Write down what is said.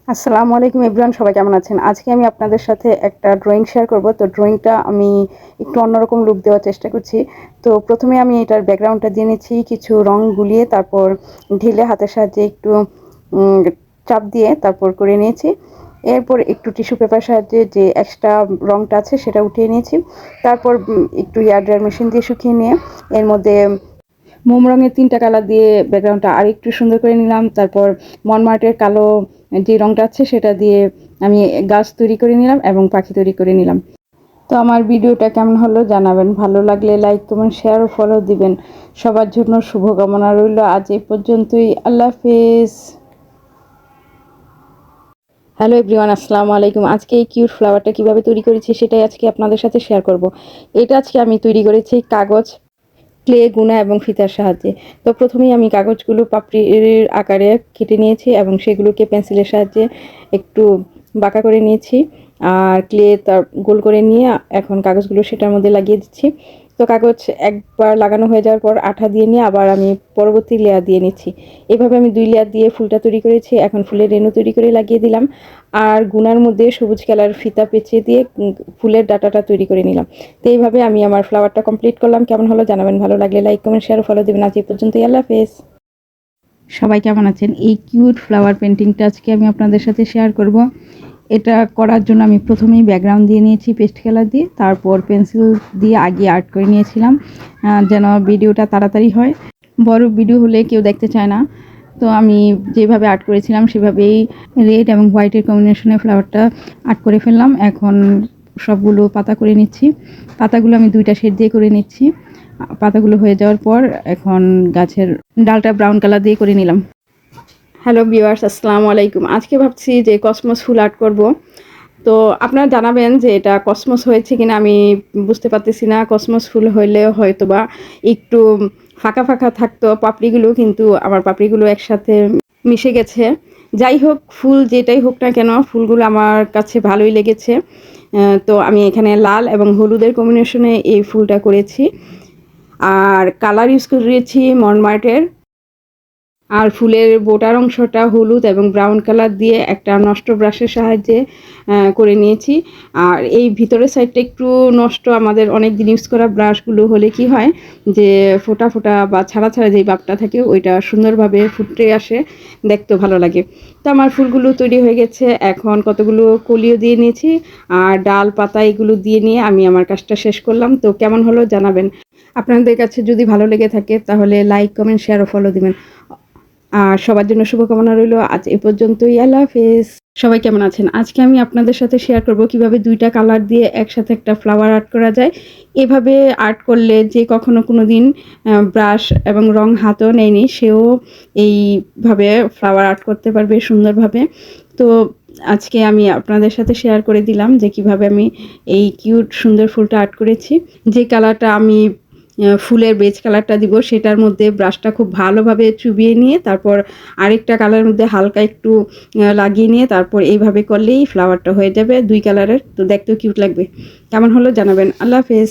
আসসালামু আলাইকুম এভরিওয়ান, সবাই কেমন আছেন? আজকে আমি আপনাদের সাথে একটা ড্রয়িং শেয়ার করব। তো ড্রয়িংটা আমি একটু অন্যরকম লুক দেওয়ার চেষ্টা করছি। তো প্রথমে আমি এটার ব্যাকগ্রাউন্ডটা দিয়ে নিচ্ছি কিছু রং গুলিয়ে, তারপর ঢিলে হাতের সাহায্যে একটু চাপ দিয়ে তারপর করে নিয়েছি। এরপর একটু টিস্যু পেপার সাহায্যে যে এক্সট্রা রংটা আছে সেটা উঠিয়ে নিয়েছি। তারপর একটু এয়ার ড্রায়ার মেশিন দিয়ে শুকিয়ে নিয়ে এর মধ্যে মোম রঙের 3টা কালার দিয়ে ব্যাকগ্রাউন্ডটা আরেকটু সুন্দর করে নিলাম। তারপর মনমার্টের কালো যে রংটা আছে সেটা দিয়ে আমি গাছ তৈরি করে নিলাম এবং পাখি তৈরি করে নিলাম। তো আমার ভিডিওটা কেমন হলো জানাবেন। ভালো লাগলে লাইক কমেন্ট শেয়ার ও ফলো দিবেন। সবার জন্য শুভকামনা রইল। আজ এই পর্যন্তই। আল্লাহ হাফেজ। হ্যালো এভরিওয়ান, আসসালামু আলাইকুম। আজকে এই কিউট ফ্লাওয়ারটা কিভাবে তৈরি করেছি সেটাই আজকে আপনাদের সাথে শেয়ার করব। এটা আজকে আমি তৈরি করেছি কাগজ, ক্লে, গুনা এবং ফিতার সাহায্যে। তো প্রথমেই আমি কাগজগুলো পাপড়ির আকারে কেটে নিয়েছি এবং সেগুলোকে পেন্সিলের সাহায্যে একটু বাঁকা করে নিয়েছি। আর ক্লে তার গোল করে নিয়ে এখন কাগজগুলো সেটার মধ্যে লাগিয়ে দিচ্ছি। তো কাগজ একবার লাগানো হয়ে যাওয়ার পর আঠা দিয়ে নিয়ে আবার আমি পরবর্তী লেয়ার দিয়ে নিচ্ছি। এভাবে আমি 2 লেয়ার দিয়ে ফুলটা তৈরি করেছি। এখন ফুলের রেণু তৈরি করে লাগিয়ে দিলাম। আর গুনার মধ্যে সবুজ কালার ফিতা পেঁচিয়ে দিয়ে ফুলের ডাটাটা তৈরি করে নিলাম। তো এইভাবে আমি আমার ফ্লাওয়ারটা কমপ্লিট করলাম। কেমন হলো জানাবেন। ভালো লাগলে লাইক কমেন্ট শেয়ার ও ফলো দেবেন। আজ এই পর্যন্তই। আল্লাহ হাফেজ। সবাই কেমন আছেন? এই কিউট ফ্লাওয়ার পেন্টিংটা আজকে আমি আপনাদের সাথে শেয়ার করব। এটা করার জন্য আমি প্রথমেই ব্যাকগ্রাউন্ড দিয়ে নিয়েছি পেস্ট কালার দিয়ে, তারপর পেন্সিল দিয়ে আগে আর্ট করে নিয়েছিলাম যেন ভিডিওটা তাড়াতাড়ি হয়। বড় ভিডিও হলে কেউ দেখতে চায় না। তো আমি যেভাবে আর্ট করেছিলাম সেভাবেই রেড এবং হোয়াইটের কম্বিনেশনে ফ্লাওয়ারটা আর্ট করে ফেললাম। এখন সবগুলো পাতা করে নিচ্ছি। পাতাগুলো আমি 2টা শেড দিয়ে করে নিচ্ছি। পাতাগুলো হয়ে যাওয়ার পর এখন গাছের ডালটা ব্রাউন কালার দিয়ে করে নিলাম। হ্যালো ভিউয়ার্স, আসসালামু আলাইকুম। আজকে ভাবছি যে কসমস ফুল আর্ট করব। তো আপনারা জানাবেন যে এটা কসমস হয়েছে কিনা। আমি বুঝতে পারতেছি না। কসমস ফুল হইলেও হয়তো বা একটু ফাঁকা ফাঁকা থাকতো পাপড়িগুলো, কিন্তু আমার পাপড়িগুলো একসাথে মিশে গেছে। যাই হোক, ফুল যেটাই হোক না কেন, ফুলগুলো আমার কাছে ভালোই লেগেছে। তো আমি এখানে লাল এবং হলুদের কম্বিনেশনে এই ফুলটা করেছি। আর কালার ইউজ করেছি মনমার্টের। আর ফুলের বোটার অংশটা হলুদ এবং ব্রাউন কালার দিয়ে একটা নষ্ট ব্রাশের সাহায্যে করে নিয়েছি। আর এই ভিতরের সাইডটা একটু নষ্ট। আমাদের অনেক দিন ইউজ করা ব্রাশগুলো হলে কি হয় যে ফোটা ফোটা বা ছাড়া ছাড়া যেই ভাবটা থাকে ওইটা সুন্দরভাবে ফুটে আসে, দেখতেও ভালো লাগে। তো আমার ফুলগুলো তৈরি হয়ে গেছে। এখন কতগুলো কলিও দিয়ে নিয়েছি আর ডাল পাতা এগুলো দিয়ে নিয়ে আমি আমার কাজটা শেষ করলাম। তো কেমন হলো জানাবেন। আপনাদের কাছে যদি ভালো লেগে থাকে তাহলে লাইক কমেন্ট শেয়ার ও ফলো দিবেন। আর সবার জন্য শুভকামনা রইল। আজ এ পর্যন্তই। আল্লাহ হাফেজ। সবাই কেমন আছেন? আজকে আমি আপনাদের সাথে শেয়ার করব কিভাবে 2টা কালার দিয়ে একসাথে একটা ফ্লাওয়ার আর্ট করা যায়। এভাবে আর্ট করলে যে কখনো কোনো দিন ব্রাশ এবং রং হাতেও নেয়নি সেও এইভাবে ফ্লাওয়ার আর্ট করতে পারবে সুন্দরভাবে। তো আজকে আমি আপনাদের সাথে শেয়ার করে দিলাম যে কিভাবে আমি এই কিউট সুন্দর ফুলটা আর্ট করেছি। যে কালারটা আমি ফুলের বেজ কালারটা দিব সেটার মধ্যে ব্রাশটা খুব ভালোভাবে চুবিয়ে নিয়ে তারপর আরেকটা কালারের মধ্যে হালকা একটু লাগিয়ে নিয়ে তারপর এইভাবে করলেই ফ্লাওয়ারটা হয়ে যাবে 2 কালারের। তো দেখতেও কিউট লাগবে। কেমন হলো জানাবেন। আল্লাহ হাফেজ।